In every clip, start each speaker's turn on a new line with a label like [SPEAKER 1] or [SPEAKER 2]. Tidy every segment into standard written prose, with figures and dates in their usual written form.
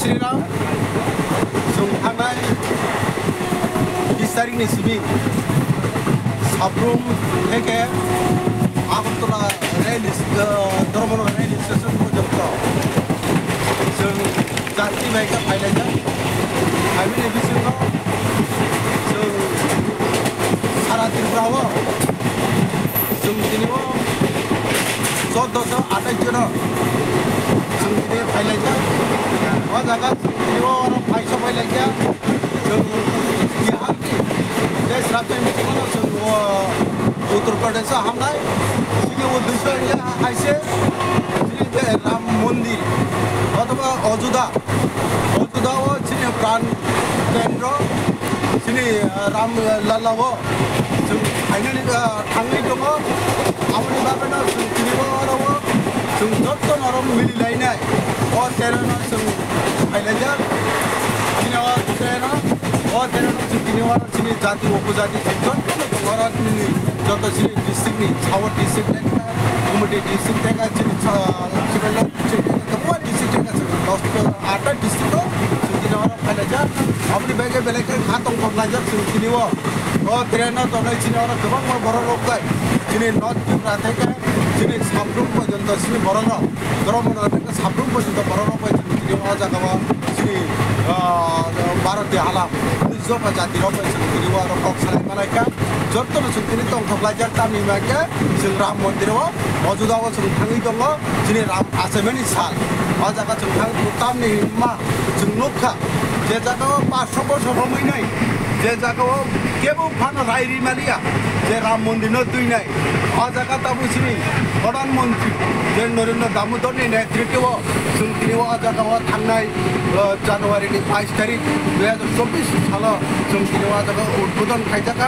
[SPEAKER 1] Shree Ram, Sunghanai, Isaring Nisbi, Sabrum, Heke, Amatula, Railis, Dormono Railis, Sujapto, Jati Mega Pilot, I will be so Sarati Bravo, Sumtino, Sotoso, Atachino, Sumtine Pilot, what I got, you are a Paisa Pilot, there's nothing Uttar Pradesh, Hamai, I say, Ram Mundi, what about Ojuda? Ojuda was Chini Pran Kendro, Chini Ram Lalawo, finally Tangi Tomo, Amani Babana, Chiniwa, some Joton or Mililina, or Terra, some Islander, Chinawa, Terra, or Terra, Chini Jati, Opuzati, or Joto district, our district, Kumudi district, Ata district, Sukinawa, Palaja, Abdi Bega Beleka, Hatong of Laja, Sukiniwa, or Trena, Tonachina, Kama, Borolokai, Chini North Rateka, Chini Sabrum, the Sri Borolo, Doromana, Sabrum, the Borolo, Sukiniwa, Sri Barati Hala, Zopa Jati, Sukiniwa, Coxai Malaka, Joton Sukinito, Laja Tami Maka, Silram Montero, Ojuda was from Tangitongo, Chini Ram Asemani Sal. Wajaka to Tami Ma to Nuka, Jezako, Passover of Homini, Jezako, Kebu Pana Rairi Maria, Jeramundi not doing it, Wajaka Musini, Oran Monti, General Damudoni, Tritivo, Sunkiwa, Jakawa, Tanai, January 5 Tari, where the Sopish, Hello, Sunkiwa, Udon Kaitaka,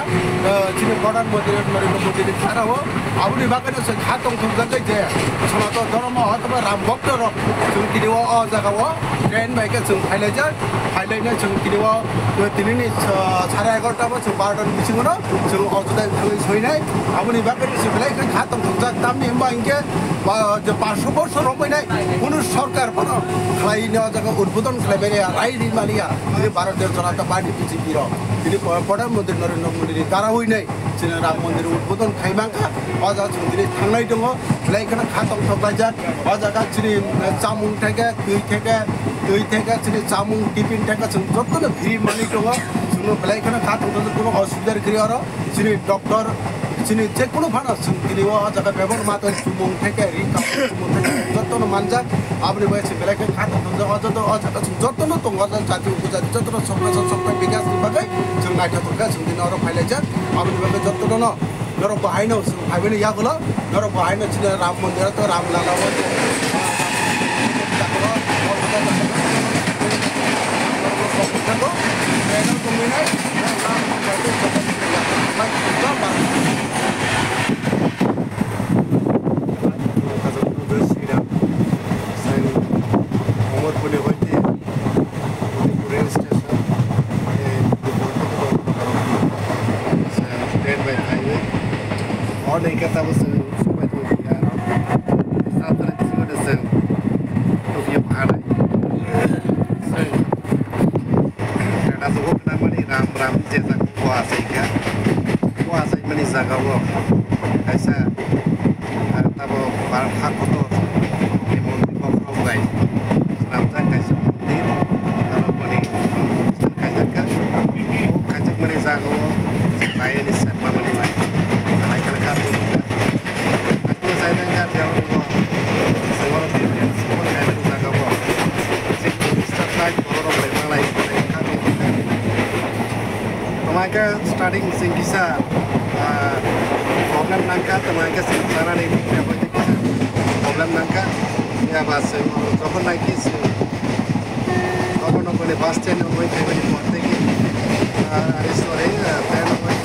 [SPEAKER 1] Chini Koran Modern Marino Modi Karawa, Abu Bakanas and Hatom to the day, Sonato Doroma, Ram Boktor. Kiniwa Zagawa, then make it some highlighter, highlighter some Kiniwa, with the Linis, Saragotava, some Barton Mishimura, so also that is Winai. I will back at the Sibilation, Hatam, Tami, Banke, the Passport, Romana, Unu Sorkar, Klaina, Urbuton, Claveria, Riding Maria, the Barata Sonata Party, Pichiro, the Podam, the Norino, Karawine, Sinara, the Urbuton, Kaimanka, or that's the Tangaitomo, like a Hatam Tobaja, or the Gatri, Samun. We take Samu, Tipping Takers, and Doctor, the free money to work, so Blake and a cat of the hospital Criora, Sini Doctor, Sini Tekuna, Siniwa, the Pebble Matter to Mung, take a Doctor Manja, Abu West, Black and cat of the other Doctor, Tongo, Tatu, the Doctor of some because the Bagay, so like a professor in the Noro Pilot, Abu Doctor, no, Noro Bahino, I will Yagula, Noro Bahino, Ram Monderato, Ram Lala. Starting Singisa, problem Nanka, the Manka Sara, problem Nanka, yeah, but Open like this, open up on the bus stand, and wait, I saw a